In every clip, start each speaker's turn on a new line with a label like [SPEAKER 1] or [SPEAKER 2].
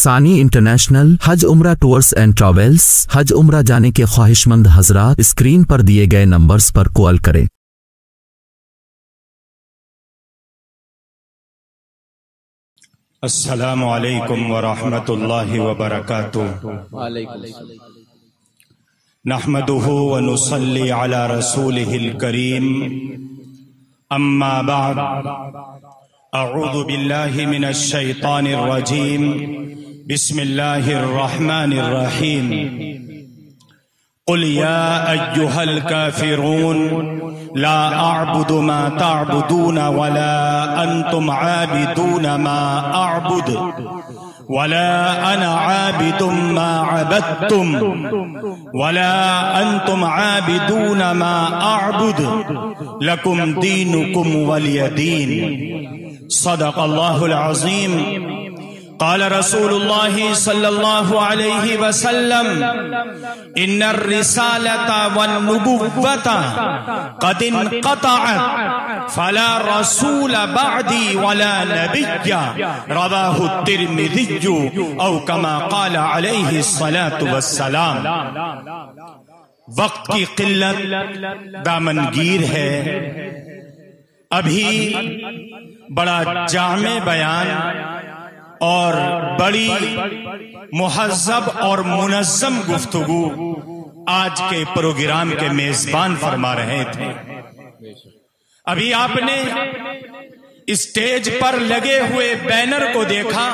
[SPEAKER 1] ثانی انٹرنیشنل حج عمرہ tours and travels. حج عمرہ جانے کے خواہشمند حضرات اسکرین پر دیے گئے نمبرز پر کال کریں۔
[SPEAKER 2] السلام علیکم ورحمۃ اللہ وبرکاتہ۔ نحمده ونصلي على رسوله الكريم، اما بعد، اعوذ باللہ من الشیطان الرجیم، بسم اللہ الرحمن الرحیم۔ قل یا ایہا الکافرون لا اعبد ما تعبدون ولا انتم عابدون ما اعبد ولا انا عابد ما عبدتم ولا انتم عابدون ما اعبد لکم دینکم ولی دین۔ صدق اللہ العظیم۔ قال رسول اللہ صلی اللہ علیہ وسلم ان الرسالة والنبوة قد انقطعت فلا رسول بعدی ولا نبی، رواہ الترمذی او کما قال علیہ الصلاة والسلام۔ وقت کی قلت دامنگیر ہے، ابھی بڑا جامع بیان اور بڑی مہذب اور منظم گفتگو آج کے پروگرام کے میزبان فرما رہے تھے۔ ابھی آپ نے اسٹیج پر لگے ہوئے بینر کو دیکھا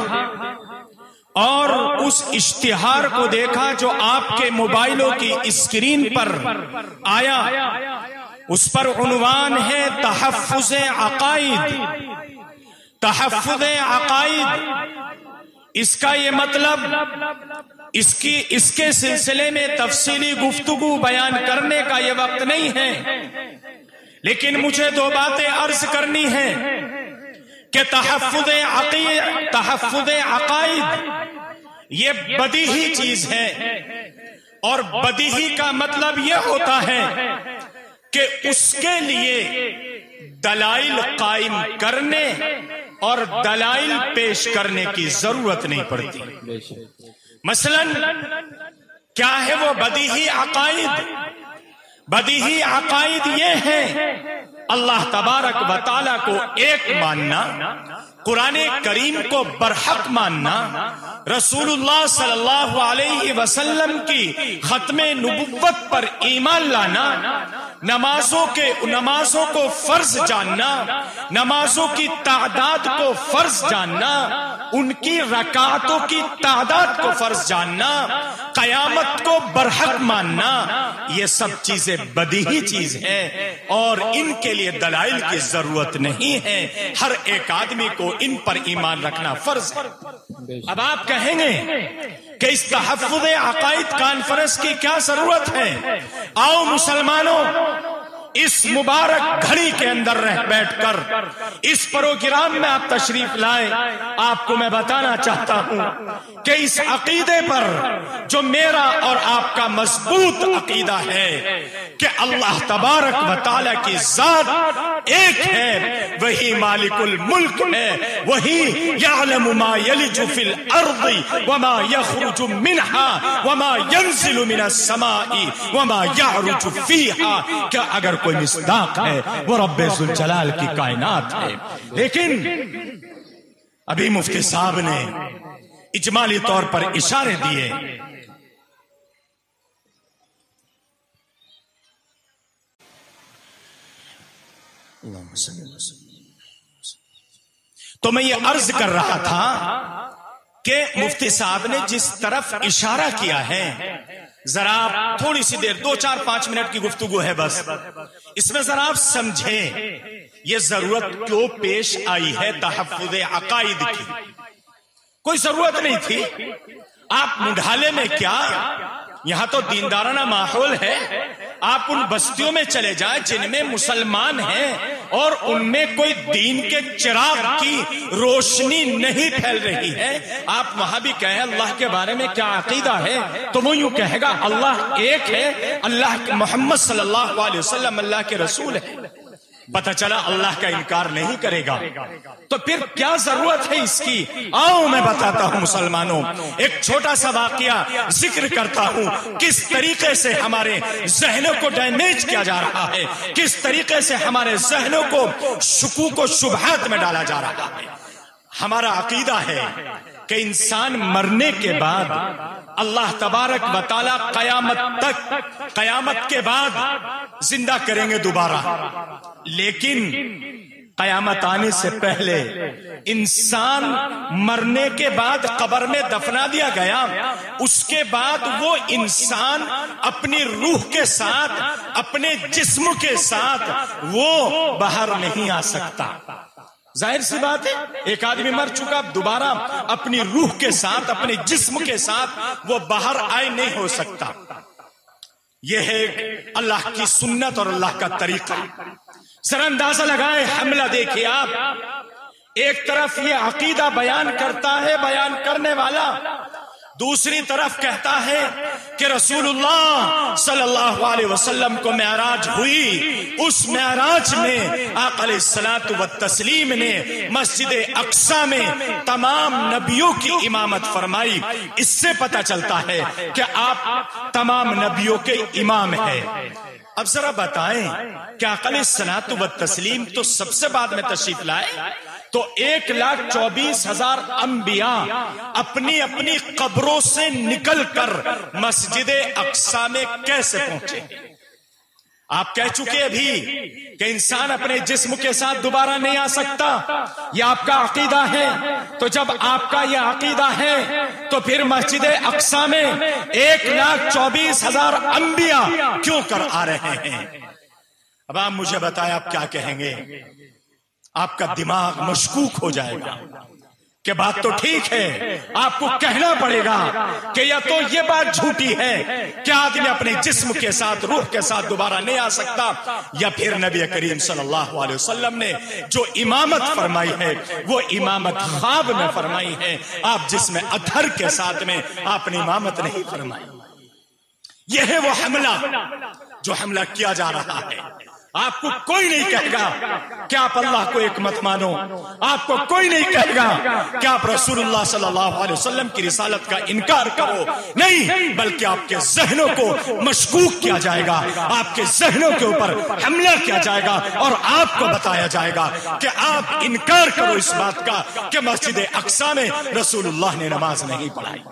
[SPEAKER 2] اور اس اشتہار کو دیکھا جو آپ کے موبائلوں کی اسکرین پر آیا۔ اس پر عنوان ہے تحفظ عقائد۔ تحفظ عقائد، اس کا یہ مطلب اس کے سلسلے میں تفصیلی گفتگو بیان کرنے کا یہ وقت نہیں ہے، لیکن مجھے دو باتیں عرض کرنی ہیں کہ تحفظ عقائد یہ بدیہی چیز ہے، اور بدیہی کا مطلب یہ ہوتا ہے کہ اس کے لیے دلائل قائم کرنے اور دلائل پیش کرنے کی ضرورت نہیں پڑتی۔ مثلا کیا ہے وہ بدیہی عقائد؟ بدیہی عقائد یہ ہے اللہ تبارک و تعالیٰ کو ایک ماننا، قرآن کریم کو برحق ماننا، رسول اللہ صلی اللہ علیہ وسلم کی ختم نبوت پر ایمان لانا، نمازوں کو فرض جاننا، نمازوں کی تعداد کو فرض جاننا، ان کی رکعتوں کی تعداد کو فرض جاننا، قیامت کو برحق ماننا، یہ سب چیزیں بدیہی چیز ہے اور ان کے لیے دلائل کی ضرورت نہیں ہے۔ ہر ایک آدمی کو ان پر ایمان رکھنا فرض ہے۔ اب آپ کہیں گے کہ اس تحفظ عقائد کانفرنس کی کیا ضرورت ہے؟ آؤ مسلمانوں، اس مبارک گھڑی کے اندر بیٹھ کر اس پروگرام میں آپ تشریف لائے۔ آپ کو میں بتانا چاہتا ہوں کہ اس عقیدے پر جو میرا اور آپ کا مضبوط عقیدہ ہے کہ اللہ تبارک و تعالیٰ کی ذات ایک ہے، وہی مالک الملک ہے، وہی یعلم ما یلج فی الارض وما یخرج منها وما ینزل من السماء وما یعرج فیہا، کہ اگر کوئی مصداق ہے وہ رب ذوالجلال کی کائنات ہے۔ لیکن ابھی مفتی صاحب نے اجمالی طور پر اشارے دیے۔ تو میں یہ عرض کر رہا تھا کہ مفتی صاحب نے جس طرف اشارہ کیا ہے، ذرا آپ تھوڑی سی دیر 2-4-5 منٹ کی گفتگو ہے بس، اس میں ذرا آپ سمجھیں یہ ضرورت کیوں پیش آئی ہے تحفظ عقائد کی۔ کوئی ضرورت نہیں تھی۔ آپ مڈھالے میں کیا، یہاں تو دیندارانہ ماحول ہے، آپ ان بستیوں میں چلے جائیں جن میں مسلمان ہیں اور ان میں کوئی دین کے چراغ کی روشنی نہیں پھیل رہی ہے، آپ وہاں بھی کہیں اللہ کے بارے میں کیا عقیدہ ہے تو وہ یوں کہے گا اللہ ایک ہے، اللہ محمد صلی اللہ علیہ وسلم اللہ کے رسول ہے۔ پتہ چلا اللہ کا انکار نہیں کرے گا تو پھر کیا ضرورت ہے اس کی؟ آؤ میں بتاتا ہوں مسلمانوں، ایک چھوٹا سا واقعہ ذکر کرتا ہوں، کس طریقے سے ہمارے ذہنوں کو ڈیمیج کیا جا رہا ہے، کس طریقے سے ہمارے ذہنوں کو شکوک و شبہات میں ڈالا جا رہا ہے۔ ہمارا عقیدہ ہے کہ انسان مرنے کے بعد اللہ تبارک و تعالی قیامت کے بعد زندہ کریں گے دوبارہ، لیکن قیامت آنے سے پہلے انسان مرنے کے بعد قبر میں دفنا دیا گیا، اس کے بعد وہ انسان اپنی روح کے ساتھ، اپنے جسم کے ساتھ وہ باہر نہیں آ سکتا۔ ظاہر سی بات ہے، ایک آدمی مر چکا، دوبارہ اپنی روح کے ساتھ، اپنے جسم کے ساتھ وہ باہر آئے نہیں ہو سکتا۔ یہ ہے اللہ کی سنت اور اللہ کا طریقہ۔ ذرا اندازہ لگائے، حملہ دیکھیے آپ، ایک طرف یہ عقیدہ بیان کرتا ہے بیان کرنے والا، دوسری طرف کہتا ہے کہ رسول اللہ صلی اللہ علیہ وسلم کو معراج ہوئی، اس معراج میں آقا علیہ الصلوۃ والتسلیم نے مسجد اقصی میں تمام نبیوں کی امامت فرمائی۔ اس سے پتہ چلتا ہے کہ آپ تمام نبیوں کے امام ہیں۔ اب ذرا بتائیں کہ آقا علیہ الصلوۃ والتسلیم تو سب سے بعد میں تشریف لائے، تو 1,24,000 انبیاء اپنی اپنی قبروں سے نکل کر مسجد اقصی میں کیسے پہنچے؟ آپ کہہ چکے ابھی کہ انسان اپنے جسم کے ساتھ دوبارہ نہیں آ سکتا، یہ آپ کا عقیدہ ہے۔ تو جب آپ کا یہ عقیدہ ہے تو پھر مسجد اقصی میں 1,24,000 انبیاء کیوں کر آ رہے ہیں؟ اب آپ مجھے بتائیں آپ کیا کہیں گے؟ آپ کا دماغ مشکوک ہو جائے گا کہ بات تو ٹھیک ہے، آپ کو کہنا پڑے گا کہ یا تو یہ بات جھوٹی ہے کہ آدمی اپنے جسم کے ساتھ، روح کے ساتھ دوبارہ نہیں آ سکتا، یا پھر نبی کریم صلی اللہ علیہ وسلم نے جو امامت فرمائی ہے وہ امامت خواب میں فرمائی ہے، آپ جسم اطہر کے ساتھ میں آپ نے امامت نہیں فرمائی۔ یہ ہے وہ حملہ جو حملہ کیا جا رہا ہے۔ آپ کو کوئی نہیں کہے گا کہ آپ اللہ کو ایک مت مانو، آپ کو کوئی نہیں کہے گا کہ آپ رسول اللہ صلی اللہ علیہ وسلم کی رسالت کا انکار کرو، نہیں، بلکہ آپ کے ذہنوں کو مشکوک کیا جائے گا، آپ کے ذہنوں کے اوپر حملہ کیا جائے گا، اور آپ کو بتایا جائے گا کہ آپ انکار کرو اس بات کا کہ مسجد اقصی میں رسول اللہ نے نماز نہیں پڑھائی۔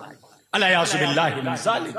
[SPEAKER 2] الیاذ باللہ من ذالک۔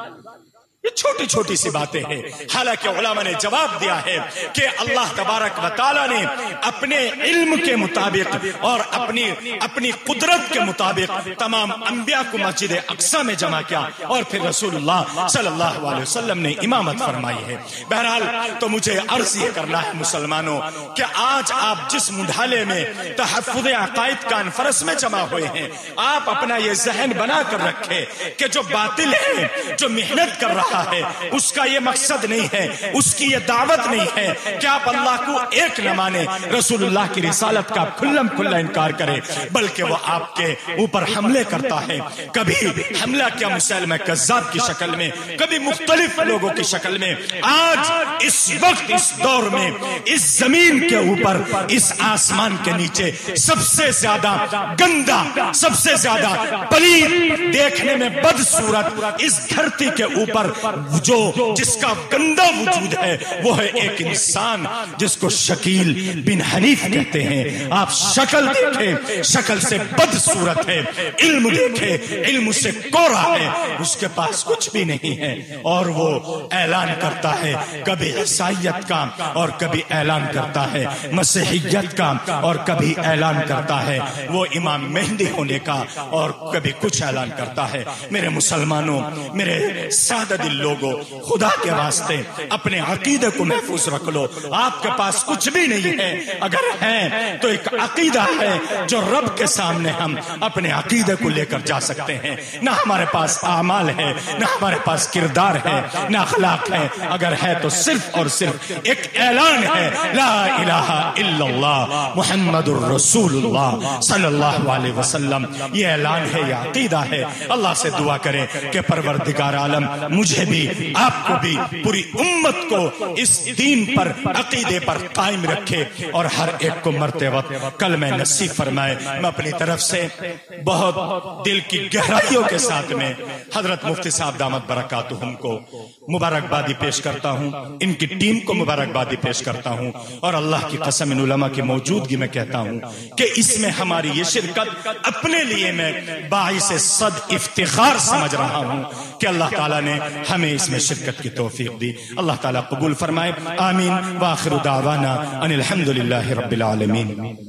[SPEAKER 2] یہ چھوٹی چھوٹی سی باتیں ہیں، حالانکہ علماء نے جواب دیا ہے کہ اللہ تبارک و تعالیٰ نے اپنے علم کے مطابق اور اپنی قدرت کے مطابق تمام انبیاء کو مسجد اقصی میں جمع کیا، اور پھر رسول اللہ صلی اللہ علیہ وسلم نے امامت فرمائی ہے۔ بہرحال تو مجھے عرض یہ کرنا ہے مسلمانوں کہ آج آپ جس مڈھالے میں تحفظ عقائد کانفرنس میں جمع ہوئے ہیں، آپ اپنا یہ ذہن بنا کر رکھیں کہ جو باطل ہے، جو محنت کر رہا ہے، اس کا یہ مقصد نہیں ہے، اس کی یہ دعوت نہیں ہے کہ آپ اللہ کو ایک نہ مانے، رسول اللہ کی رسالت کا کھلم کھلا انکار کرے، بلکہ وہ آپ کے اوپر حملے کرتا ہے۔ کبھی حملہ کیا مسلمہ کذاب کی شکل میں، کبھی مختلف لوگوں کی شکل میں۔ آج اس وقت اس دور میں اس زمین کے اوپر، اس آسمان کے نیچے سب سے زیادہ گندا، سب سے زیادہ پلید، دیکھنے میں بدصورت اس دھرتی کے اوپر جس کا گندا وجود ہے وہ ہے ایک انسان جس کو شکیل بن حنیف کہتے ہیں۔ آپ شکل دیکھیں، شکل سے بدصورت ہے، علم دیکھیں، علم سے کورا ہے، اس کے پاس کچھ بھی نہیں ہے، اور وہ اعلان کرتا ہے کبھی عیسائیت کا، اور کبھی اعلان کرتا ہے مسیحیت کا، اور کبھی اعلان کرتا ہے وہ امام مہدی ہونے کا، اور کبھی کچھ اعلان کرتا ہے۔ میرے مسلمانوں، میرے سادہ دل لوگوں، خدا کے واسطے اپنے عقیدے کو محفوظ رکھ لو۔ آپ کے پاس کچھ بھی نہیں ہے، اگر ہے تو ایک عقیدہ ہے جو رب کے سامنے ہم اپنے عقیدے کو لے کر جا سکتے ہیں۔ نہ ہمارے پاس اعمال ہے، نہ ہمارے پاس کردار ہے، نہ اخلاق ہے، اگر ہے تو صرف اور صرف ایک اعلان ہے، لا الہ الا اللہ محمد الرسول اللہ صلی اللہ علیہ وسلم۔ یہ اعلان ہے، یہ عقیدہ ہے۔ اللہ سے دعا کریں کہ پروردگار عالم مجھے مجھے بھی، آپ کو بھی، پوری امت کو اس دین پر، عقیدے پر قائم رکھے اور ہر ایک کو مرتے وقت کلمہ نصیب فرمائے۔ میں اپنی طرف سے بہت دل کی گہرائیوں کے ساتھ میں حضرت مفتی صاحب دامت برکاتہم کو مبارکبادی پیش کرتا ہوں، ان کی ٹیم کو مبارکبادی پیش کرتا ہوں، اور اللہ کی قسم ان علماء کی موجودگی میں کہتا ہوں کہ اس میں ہماری یہ شرکت اپنے لیے میں باعث صد افتخار سمجھ رہا ہوں کہ اللہ تعالیٰ نے ہمیں اس میں شرکت کی توفیق دی۔ اللہ تعالیٰ قبول فرمائے، آمین۔ وآخر دعوانا ان الحمدللہ رب العالمین۔